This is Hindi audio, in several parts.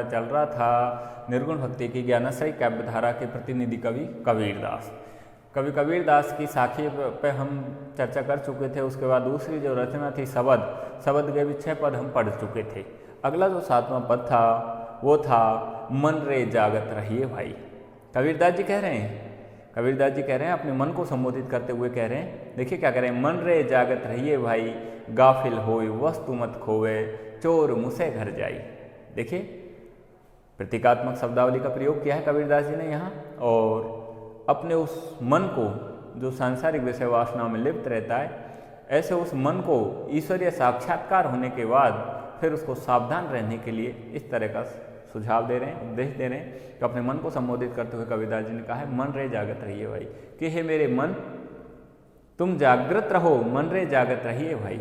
चल रहा था निर्गुण भक्ति की ज्ञानाश्रय काव्य धारा के प्रतिनिधि कवि कबीरदास। कवि कबीरदास की साखी पे हम चर्चा कर चुके थे। उसके बाद दूसरी जो रचना थी शबद के भी 6 पद हम पढ़ चुके थे। अगला जो 7वां पद था वो था मन रे जागत रहिए भाई। कबीरदास जी कह रहे हैं अपने मन को संबोधित करते हुए कह रहे हैं, देखिए क्या कह रहे हैं, मन रे जागत रहिए भाई, गाफिल होय वस्तु मत खोवे, चोर मुसे घर जाई। देखिए प्रतीकात्मक शब्दावली का प्रयोग किया है कबीरदास जी ने यहाँ, और अपने उस मन को जो सांसारिक विषय वासना में लिप्त रहता है, ऐसे उस मन को ईश्वरीय साक्षात्कार होने के बाद फिर उसको सावधान रहने के लिए इस तरह का सुझाव दे रहे हैं, उपदेश दे रहे हैं। तो अपने मन को संबोधित करते हुए कबीरदास जी ने कहा है, मन रे जागत रहिए भाई, कि हे मेरे मन तुम जागृत रहो, मन रे जागत रहिए भाई।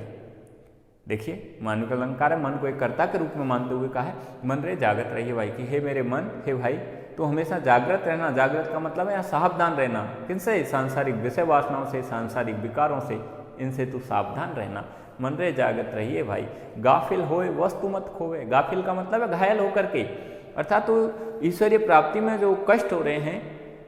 देखिए मानव का अलंकार है, मन को एक कर्ता के रूप में मानते हुए कहा है मन रे जागत रहिए भाई, कि हे मेरे मन, हे भाई तो हमेशा जागृत रहना। जागृत का मतलब है यहाँ सावधान रहना। किनसे? सांसारिक विषय वासनाओं से, सांसारिक विकारों से, इनसे तू सावधान रहना। मन रे जागत रहिए भाई, गाफिल होए वस्तु मत खोवे। गाफिल का मतलब है घायल होकर के, अर्थात तो ईश्वरीय प्राप्ति में जो कष्ट हो रहे हैं,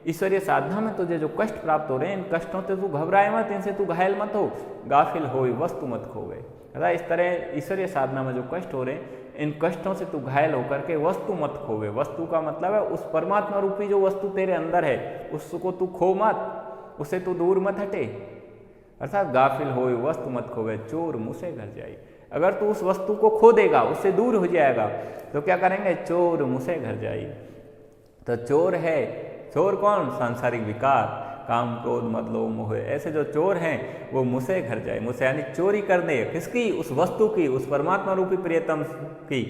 ईश्वरीय साधना में तुझे जो कष्ट प्राप्त हो रहे हैं, इन कष्टों से तू घबराए मत, इनसे तू घायल मत हो। गाफिल होए वस्तु मत खोवे, अर्थात इस तरह ईश्वरीय साधना में जो कष्ट हो रहे हैं, इन कष्टों से तू घायल होकर के वस्तु मत खोवे। वस्तु का मतलब है उस परमात्मा रूपी जो वस्तु तेरे अंदर है, उसको तू खो मत, उससे तू दूर मत हटे। अर्थात गाफिल होए वस्तु मत खोवे, चोर मुसे घर जाए। अगर तू उस वस्तु को खो देगा, उससे दूर हो जाएगा, तो क्या करेंगे? चोर मुसे घर जाए। तो चोर है, चोर कौन? सांसारिक विकार, काम क्रोध मद लोभ मोह, ऐसे जो चोर हैं वो मुसे घर जाए। मुसे यानी चोरी करने, किसकी? उस वस्तु की, उस परमात्मा रूपी प्रियतम की।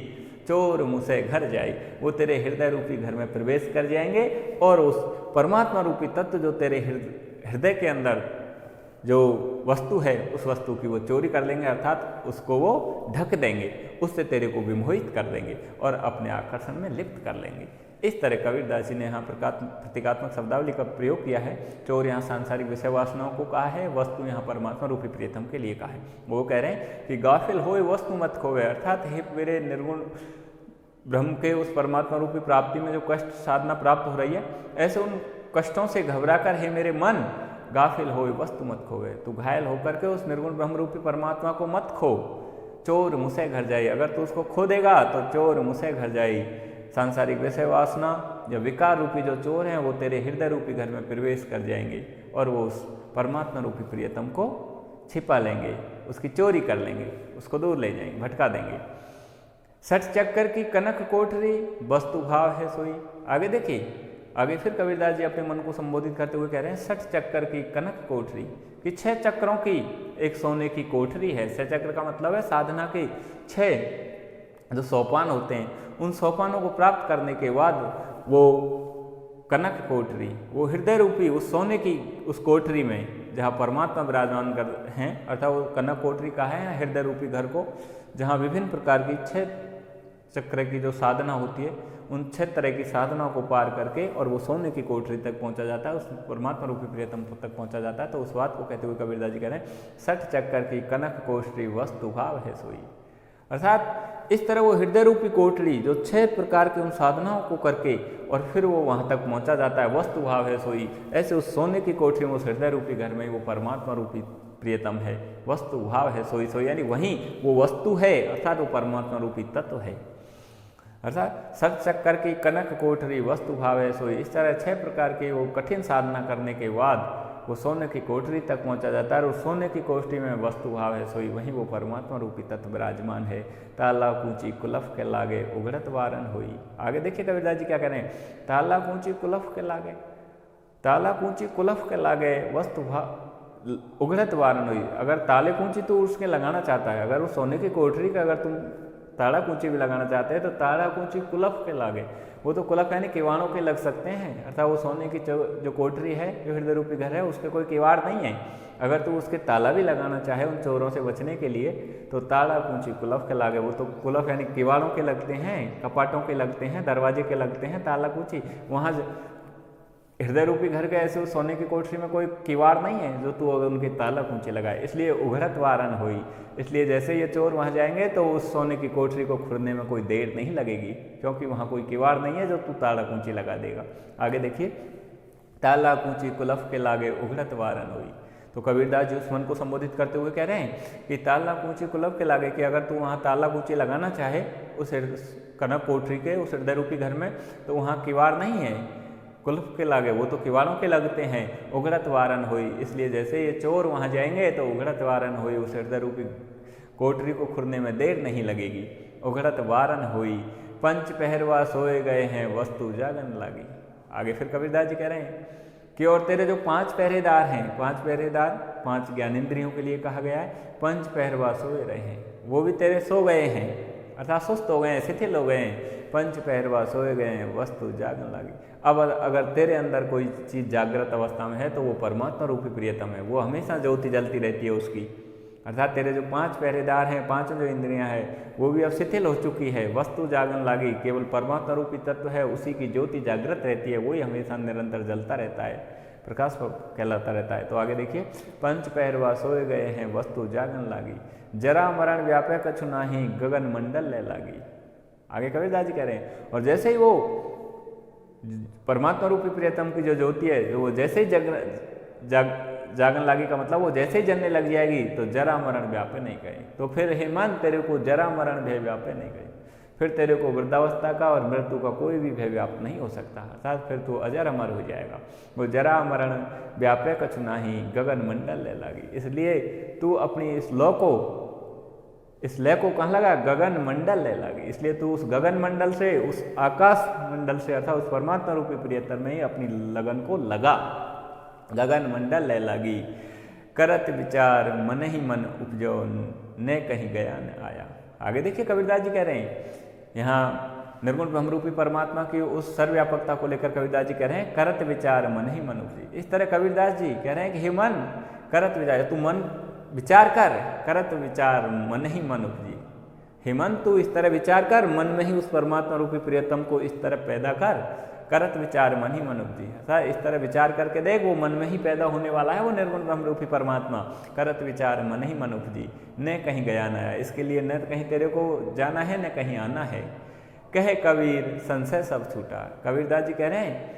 चोर मुसे घर जाए, वो तेरे हृदय रूपी घर में प्रवेश कर जाएंगे और उस परमात्मा रूपी तत्व जो तेरे हृदय के अंदर जो वस्तु है, उस वस्तु की वो चोरी कर लेंगे, अर्थात उसको वो ढक देंगे, उससे तेरे को विमोहित कर देंगे और अपने आकर्षण में लिप्त कर लेंगे। इस तरह कबीरदास जी ने यहाँ प्रतीकात्मक शब्दावली का प्रयोग किया है। चोर यहाँ सांसारिक विषय वासनाओं को कहा है, वस्तु यहाँ परमात्मा रूपी प्रियतम के लिए कहा है। वो कह रहे हैं कि गाफिल होए वस्तु मत खोवे, अर्थात हे मेरे निर्गुण ब्रह्म के उस परमात्मा रूपी प्राप्ति में जो कष्ट साधना प्राप्त हो रही है, ऐसे उन कष्टों से घबरा कर हे मेरे मन गाफिल होए वस्तु मत खोवे, तू घायल होकर के उस निर्गुण ब्रह्म रूपी परमात्मा को मत खो। चोर मुसे घर जाए, अगर तू उसको खो देगा तो चोर मुसे घर जाए। सांसारिक विषय वासना या विकार रूपी जो चोर हैं वो तेरे हृदय रूपी घर में प्रवेश कर जाएंगे और वो उस परमात्मा रूपी प्रियतम को छिपा लेंगे, उसकी चोरी कर लेंगे, उसको दूर ले जाएंगे, भटका देंगे। 60 चक्कर की कनक कोठरी, वस्तु भाव है सोई। आगे देखिए, आगे फिर कबीरदास जी अपने मन को संबोधित करते हुए कह रहे हैं 60 चक्कर की कनक कोठरी, कि 6 चक्रों की एक सोने की कोठरी है। 6 चक्र का मतलब है साधना के 6 जो सोपान होते हैं, उन सोपानों को प्राप्त करने के बाद वो कनक कोठरी, वो हृदय रूपी उस सोने की उस कोठरी में जहाँ परमात्मा विराजमान कर हैं, अर्थात वो कनक कोठरी का है हृदय रूपी घर को, जहाँ विभिन्न प्रकार की 6 चक्र की जो साधना होती है, उन 6 तरह की साधनाओं को पार करके और वो सोने की कोठरी तक पहुंचा जाता है, उस परमात्मा रूपी प्रियतम तक पहुंचा जाता है। तो उस बात को कहते हुए कबीरदास जी कह रहे हैं 60 चक्कर की कनक कोठरी, वस्तु भाव है सोई। अर्थात इस तरह वो हृदय रूपी कोठरी जो 6 प्रकार की उन साधनाओं को करके और फिर वो वहाँ तक पहुँचा जाता है, वस्तु भाव है सोई। ऐसे उस सोने की कोठरी में, उस हृदय रूपी घर में वो परमात्मा रूपी प्रियतम है, वस्तु भाव है सोई। सोई यानी वहीं वो वस्तु है, अर्थात वो परमात्मा रूपी तत्व है। अर्थात 60 चक्कर की कनक कोठरी, वस्तु भाव है सोई। इस तरह 6 प्रकार की वो कठिन साधना करने के बाद वो सोने की कोठरी तक पहुंचा जाता है और उस सोने की कोठरी में वस्तु भाव है सोई, वहीं वो परमात्मा रूपी तत्व विराजमान है। ताला कूंची कुलफ के लागे, उघड़त वारन होई। आगे देखिए कबीरदास जी क्या कह रहे हैं, ताला कूंची कुलफ के लागे, ताला कूंची कुलफ के लागे, वस्तु भाव उघड़त वारन हुई। अगर ताले कूंची तो उसके लगाना चाहता है, अगर उस सोने की कोठरी का अगर तुम ताड़ा कूंची भी लगाना चाहते हैं तो ताड़ा कूंची कुलफ के लागे। वो तो कुलफ यानी किवाड़ों के लग सकते हैं, अर्थात वो सोने की जो कोठरी है, जो हृदय रूपी घर है, उसके कोई किवाड़ नहीं है। अगर तो उसके ताला भी लगाना चाहे उन चोरों से बचने के लिए, तो ताड़ा कूंची कुलफ के लागे। वो तो कुलफ यानी किवाड़ों के लगते हैं, कपाटों के लगते हैं, दरवाजे के लगते हैं, ताला कूंची वहाँ हृदय रूपी घर के ऐसे उस सोने की कोठरी में कोई किवाड़ नहीं है जो तू अगर उनके ताला ऊंचे लगाए, इसलिए उघरत वारन हुई। इसलिए जैसे ये चोर वहाँ जाएंगे तो उस सोने की कोठरी को खुलने में कोई देर नहीं लगेगी, क्योंकि वहाँ कोई किवाड़ नहीं है जो तू ताला ऊंची लगा देगा। आगे देखिए, ताला ऊंची कुलफ के लागे उघरत वारन हुई। तो कबीरदास जी उस मन को संबोधित करते हुए कह रहे हैं कि ताला ऊंची कुलफ के लागे, कि अगर तू वहाँ ताला ऊंची लगाना चाहे उस कनक कोठरी के, उस हृदय रूपी घर में, तो वहाँ किवाड़ नहीं है, कुल्फ के लागे, वो तो किवाड़ों के लगते हैं। उघरत वारन हुई, इसलिए जैसे ये चोर वहाँ जाएंगे तो उघरत वारन हुई, उस हृदय रूपी कोठरी को खुलने में देर नहीं लगेगी। उघरत वारन हुई, पंच पहरवा सोए गए हैं, वस्तु जागन लागी। आगे फिर कबीरदास जी कह रहे हैं कि और तेरे जो 5 पहरेदार हैं, 5 पहरेदार 5 ज्ञानेंद्रियों के लिए कहा गया है, पंच पहरवा सोए रहे हैं, वो भी तेरे सो गए हैं, अर्थात सुस्त हो गए हैं, शिथिल हो गए हैं। पंच पहरवा सोए गए हैं, वस्तु जागन लागी। अब अगर तेरे अंदर कोई चीज़ जागृत अवस्था में है तो वो परमात्मा रूपी प्रियतम है, वो हमेशा ज्योति जलती रहती है उसकी। अर्थात तेरे जो 5 पहरेदार हैं, 5 जो इंद्रियां हैं, वो भी अब शिथिल हो चुकी है। वस्तु जागन लागी, केवल परमात्मा रूपी तत्व है, उसी की ज्योति जागृत रहती है, वही हमेशा निरंतर जलता रहता है, प्रकाश कहलाता रहता है। तो आगे देखिए, पंच पहरवा सोए गए हैं, वस्तु जागन लागी, जरा मरण व्यापक कछु नाही, गगन मंडल ले लागी। आगे कबीरदास जी कह रहे हैं, और जैसे ही वो परमात्मा रूपी प्रियतम की जो ज्योति है, वो जैसे ही जागन लागी का मतलब वो जैसे ही जलने लग जाएगी तो जरा मरण व्यापे नहीं गए। तो फिर हेमंत तेरे को जरा मरण भय व्यापे नहीं गए, फिर तेरे को वृद्धावस्था का और मृत्यु का कोई भी भय व्याप्त नहीं हो सकता, अर्थात फिर तू अजर अमर हो जाएगा। वो जरा मरण व्यापे कछु नाही, गगन मंडल ले लागी। इसलिए तू अपनी इस लय को कहाँ लगा, गगन मंडल ले लागी। इसलिए तू उस गगन मंडल से, उस आकाश मंडल से, अर्थात उस परमात्मा रूपी प्रियतम में ही अपनी लगन को लगा। गगन मंडल ले लागी, करत विचार मन ही मन उपजो, ने कहीं गया न आया। आगे देखिए कबीरदास जी कह रहे हैं, यहाँ निर्गुण ब्रह्मरूपी परमात्मा की उस सर्वव्यापकता को लेकर कबीरदास जी कह रहे हैं, करत विचार मन ही मन उपजी। इस तरह कबीरदास जी कह रहे हैं कि हे मन, करत विचार, तू मन विचार कर, करत विचार मन ही मन उपजी। हे मन, तू इस तरह विचार कर, मन में ही उस परमात्मा रूपी प्रियतम को इस तरह पैदा कर, करत विचार मन ही मन उपजी। ऐसा इस तरह विचार करके देख, वो मन में ही पैदा होने वाला है, वो निर्गुण ब्रह्म रूपी परमात्मा। करत विचार मन ही मन उपजी, न कहीं गया न आया। इसके लिए न कहीं तेरे को जाना है न कहीं आना है। कहे कबीर संशय सब छूटा। कबीरदास जी कह रहे हैं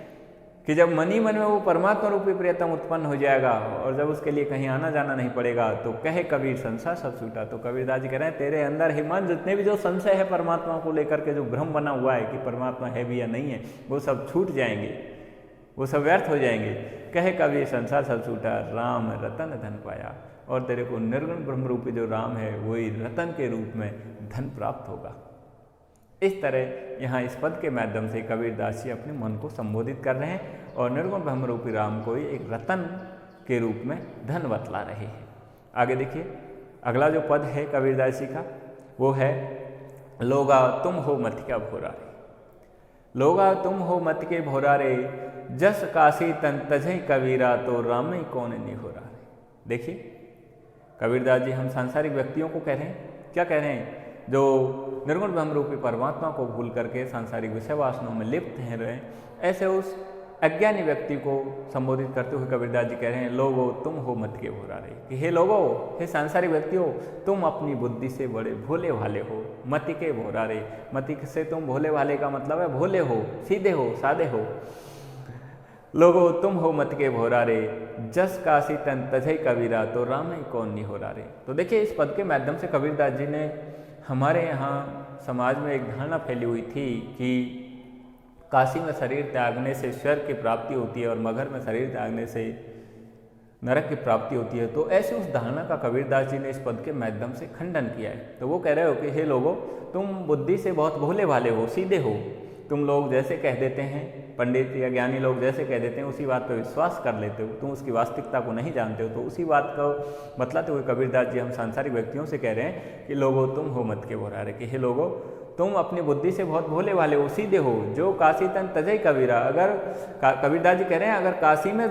कि जब मन ही मन में वो परमात्मा रूपी प्रियतम उत्पन्न हो जाएगा और जब उसके लिए कहीं आना जाना नहीं पड़ेगा, तो कहे कबीर संशय सब छूटा। तो कबीरदास जी कह रहे हैं, तेरे अंदर ही मन जितने भी जो संशय है परमात्मा को लेकर के, जो भ्रम बना हुआ है कि परमात्मा है भी या नहीं है, वो सब छूट जाएंगे, वो सब व्यर्थ हो जाएंगे। कहे कबीर संशय सब छूटा, राम रतन धन पाया। और तेरे को निर्गुण ब्रह्म रूपी जो राम है वही रतन के रूप में धन प्राप्त होगा। इस तरह यहाँ इस पद के माध्यम से कबीरदास जी अपने मन को संबोधित कर रहे हैं और निर्गुण ब्रह्म रूपी राम को ही एक रतन के रूप में धन बतला रहे हैं। आगे देखिए, अगला जो पद है कबीरदास जी का, वो है लोगा तुम हो मत क्या भोरा रे। लोगा तुम हो मत के भोरा रे, जस काशी तन तजई कबीरा, तो राम ही कौन नहीं हो रहा है। देखिए कबीरदास जी हम सांसारिक व्यक्तियों को कह रहे हैं, क्या कह रहे हैं, जो निर्गुण ब्रह्म रूपी परमात्मा को भूल करके सांसारिक विषय वासनाओं में लिप्त हैं रहे, ऐसे उस अज्ञानी व्यक्ति को संबोधित करते हुए कबीरदास जी कह रहे हैं, लोगो तुम हो मत के भोरा रे, कि हे लोगो, हे सांसारिक व्यक्तियों, तुम अपनी बुद्धि से बड़े भोले भाले हो। मति के भोरा रे, मति से तुम भोले भाले का मतलब है भोले हो, सीधे हो, सादे हो। लोगो तुम हो मत के भोरा रे, जस काशी तन तजई कबीरा, तो राम ही कौन नहीं हो रहा रे। तो देखिए इस पद के माध्यम से कबीरदास जी ने हमारे यहाँ समाज में एक धारणा फैली हुई थी कि काशी में शरीर त्यागने से स्वर्ग की प्राप्ति होती है और मगहर में शरीर त्यागने से नरक की प्राप्ति होती है। तो ऐसे उस धारणा का कबीरदास जी ने इस पद के माध्यम से खंडन किया है। तो वो कह रहे हो कि हे लोगों, तुम बुद्धि से बहुत भोले भाले हो, सीधे हो, तुम लोग जैसे कह देते हैं, पंडित या ज्ञानी लोग जैसे कह देते हैं उसी बात पर विश्वास कर लेते हो, तुम उसकी वास्तविकता को नहीं जानते हो। तो उसी बात को बतलाते हुए कबीरदास जी हम सांसारिक व्यक्तियों से कह रहे हैं कि लोगो तुम हो मत के भोरा रे, कि हे लोगो, तुम अपनी बुद्धि से बहुत भोले भाले हो, सीधे हो। जो काशी तन तजई कबीरा, अगर कबीरदास जी कह रहे हैं अगर काशी में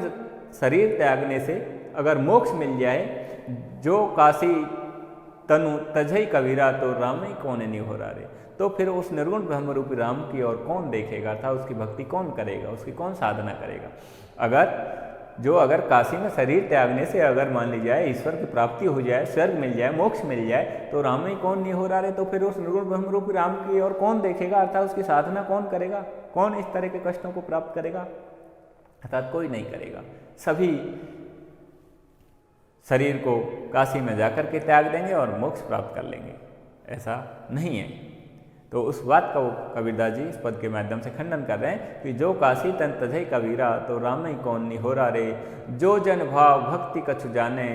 शरीर त्यागने से अगर मोक्ष मिल जाए, जो काशी तनु तजई कबीरा, तो राम ही कौन नहीं हो रहा रे। तो फिर उस निर्गुण ब्रह्म रूपी राम की ओर कौन देखेगा, था उसकी भक्ति कौन करेगा, उसकी कौन साधना करेगा। अगर काशी में शरीर त्यागने से अगर मान ली जाए ईश्वर की प्राप्ति हो जाए, स्वर्ग मिल जाए, मोक्ष मिल जाए, तो राम ही कौन नहीं हो रहा है, तो फिर उस निर्गुण ब्रह्म रूपी राम की ओर कौन देखेगा, अर्थात उसकी साधना कौन करेगा, कौन इस तरह के कष्टों को प्राप्त करेगा, अर्थात कोई नहीं करेगा। सभी शरीर को काशी में जाकर के त्याग देंगे और मोक्ष प्राप्त कर लेंगे, ऐसा नहीं है। तो उस बात का वो कबीरदास जी इस पद के माध्यम से खंडन कर रहे हैं कि जो काशी तन तजय कबीरा, तो राम ही कौन निहोरा रे, जो जन भाव भक्ति कछु जाने,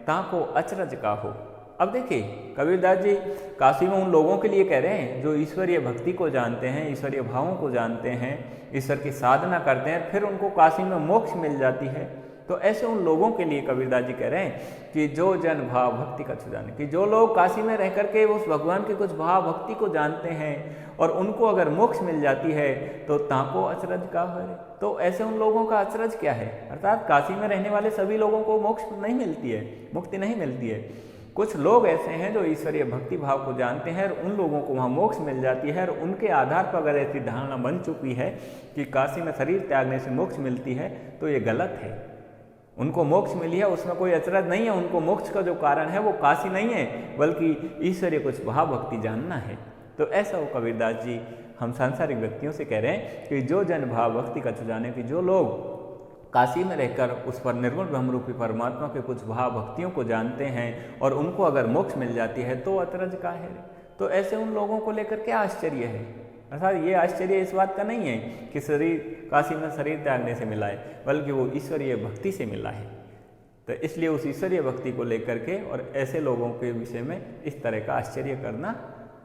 ताको अचरज का हो। अब देखिए कबीरदास जी काशी में उन लोगों के लिए कह रहे हैं जो ईश्वरीय भक्ति को जानते हैं, ईश्वरीय भावों को जानते हैं, ईश्वर की साधना करते हैं, फिर उनको काशी में मोक्ष मिल जाती है। तो ऐसे उन लोगों के लिए कबीरदास जी कह रहे हैं कि जो जन भाव भक्ति का जाने, कि जो लोग काशी में रह करके उस भगवान के कुछ भाव भक्ति को जानते हैं और उनको अगर मोक्ष मिल जाती है तो ताको अचरज का है। तो ऐसे उन लोगों का अचरज क्या है, अर्थात काशी में रहने वाले सभी लोगों को मोक्ष नहीं मिलती है, मुक्ति नहीं मिलती है। कुछ लोग ऐसे हैं जो ईश्वरीय भक्ति भाव को जानते हैं और उन लोगों को वहाँ मोक्ष मिल जाती है, और उनके आधार पर अगर ऐसी धारणा बन चुकी है कि काशी में शरीर त्यागने से मोक्ष मिलती है, तो ये गलत है। उनको मोक्ष मिली है, उसमें कोई अचरज नहीं है। उनको मोक्ष का जो कारण है वो काशी नहीं है, बल्कि ईश्वरीय कुछ भाव भक्ति जानना है। तो ऐसा वो कबीरदास जी हम सांसारिक व्यक्तियों से कह रहे हैं कि जो जन भाव भक्ति का जाने, कि जो लोग काशी में रहकर उस पर निर्गुण ब्रह्म रूपी परमात्मा के कुछ भाव भक्तियों को जानते हैं और उनको अगर मोक्ष मिल जाती है तो अचरज का है। तो ऐसे उन लोगों को लेकर क्या आश्चर्य है, अर्थात ये आश्चर्य इस बात का नहीं है कि शरीर काशी में शरीर त्यागने से मिला है, बल्कि वो ईश्वरीय भक्ति से मिला है। तो इसलिए उस ईश्वरीय भक्ति को लेकर के और ऐसे लोगों के विषय में इस तरह का आश्चर्य करना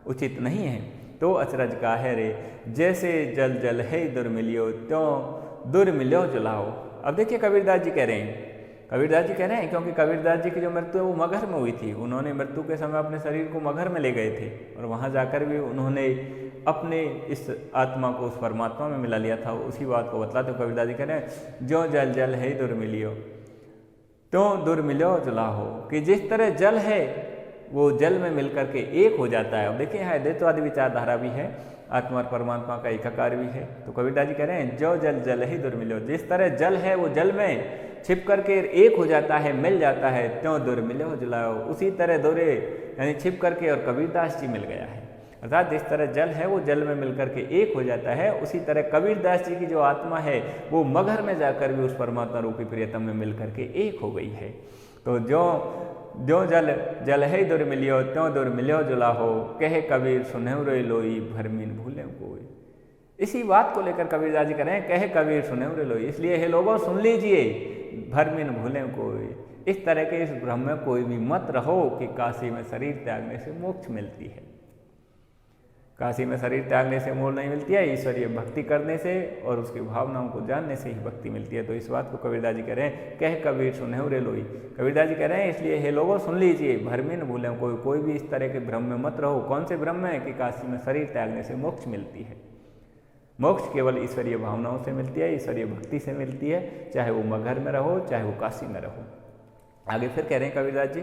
उचित नहीं है। तो अचरज का है रे, जैसे जल जल है दुर्मिलियो, त्यों दुर्मिलियो जलाओ। अब देखिए कबीरदास जी कह रहे हैं, क्योंकि कबीरदास जी की जो मृत्यु है वो मगहर में हुई थी। उन्होंने मृत्यु के समय अपने शरीर को मगहर में ले गए थे और वहाँ जाकर भी उन्होंने अपने इस आत्मा को उस परमात्मा में मिला लिया था। उसी बात को बतलाते कबीरदास जी कह रहे हैं, जो जल जल है दुर्मिलियो, त्यों दुर्मिलियो जलाहो, कि जिस तरह जल है वो जल में मिलकर के एक हो जाता है। अब देखिए यहाँ द्वैतवादी विचारधारा भी है, आत्मा और परमात्मा का एकाकार भी है। तो कबीरदास जी कह रहे हैं, जो जल जल ही दुर्मिलियो, जिस तरह जल है वो जल में छिप करके एक हो जाता है, मिल जाता है, त्यों दुर्मिलियो जलाओ, उसी तरह दोरे यानी छिप करके और कबीरदास जी मिल गया है। अर्थात जिस तरह जल है वो जल में मिलकर के एक हो जाता है, उसी तरह कबीरदास जी की जो आत्मा है वो मगहर में जाकर भी उस परमात्मा रूपी प्रियतम में मिलकर के एक हो गई है। तो जो जल जल है दुर्मिलियो, त्यों दुर्मिलियो जुलाहो, कहे कबीर सुनेहु रे लोई, भरमीन भूले कोई। इसी बात को लेकर कबीरदास जी कह रहे हैं, कहे कबीर सुनेहु रे लोई, इसलिए हे लोगों सुन लीजिए, भरमीन भूले कोई। इस तरह के इस भ्रम में कोई भी मत रहो कि काशी में शरीर त्यागने से मोक्ष मिलती है। काशी में शरीर त्यागने से मोक्ष नहीं मिलती है, ईश्वरीय भक्ति करने से और उसकी भावनाओं को जानने से ही भक्ति मिलती है। तो इस बात को कबीरदास जी कह रहे हैं, कह कबीर सुनेहु रे लोई। कबीरदास जी कह रहे हैं इसलिए हे लोगों सुन लीजिए, भरमीन भूलें कोई भी इस तरह के भ्रम में मत रहो। कौन से भ्रम में, कि काशी में शरीर त्यागने से मोक्ष मिलती है। मोक्ष केवल ईश्वरीय भावनाओं से मिलती है, ईश्वरीय भक्ति से मिलती है, चाहे वो मगहर में रहो चाहे वो काशी में रहो। आगे फिर कह रहे हैं कबीरदास जी,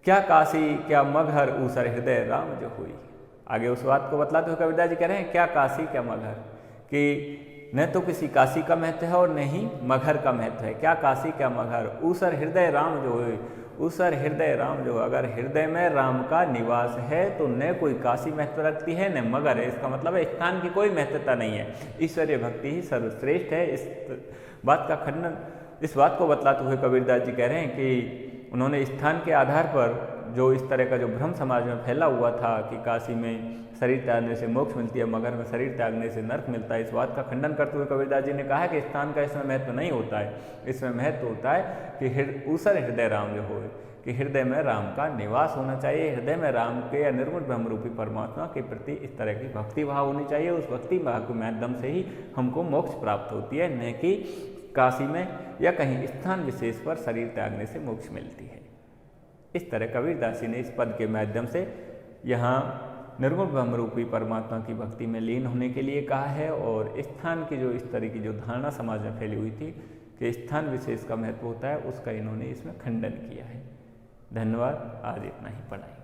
क्या काशी क्या मगहर ऊसर हृदय राम जो हुई। आगे उस बात को बतलाते हुए कबीरदास जी कह रहे हैं, क्या काशी क्या मगहर, कि न तो किसी काशी का महत्व है और न ही मगहर का महत्व है। क्या काशी क्या मगहर, ऊसर हृदय राम जो हुई, ऊसर हृदय राम जो, अगर हृदय में राम का निवास है तो न कोई काशी महत्व रखती है न मगहर है। इसका मतलब है स्थान की कोई महत्वता नहीं है, ईश्वरीय भक्ति ही सर्वश्रेष्ठ है। इस बात का खंडन, इस बात को बतलाते हुए कबीरदास जी कह रहे हैं कि उन्होंने स्थान के आधार पर जो इस तरह का जो भ्रम समाज में फैला हुआ था कि काशी में शरीर त्यागने से मोक्ष मिलती है, मगहर में शरीर त्यागने से नरक मिलता है, इस बात का खंडन करते हुए कबीरदास जी ने कहा कि स्थान का इसमें महत्व नहीं होता है। इसमें महत्व होता है कि ऊसर हृदय राम जो हो, कि हृदय में राम का निवास होना चाहिए, हृदय में राम के या निर्गुण ब्रह्म रूपी परमात्मा के प्रति इस तरह की भक्ति भाव होनी चाहिए। उस भक्ति भाव के माध्यम से ही हमको मोक्ष प्राप्त होती है, न कि काशी में या कहीं स्थान विशेष पर शरीर त्यागने से मोक्ष मिलती है। इस तरह कबीरदास जी ने इस पद के माध्यम से यहाँ निर्गुण ब्रह्म रूपी परमात्मा की भक्ति में लीन होने के लिए कहा है, और स्थान की जो इस तरह की जो धारणा समाज में फैली हुई थी कि स्थान विशेष का महत्व होता है, उसका इन्होंने इसमें खंडन किया है। धन्यवाद। आज इतना ही पढ़ाई।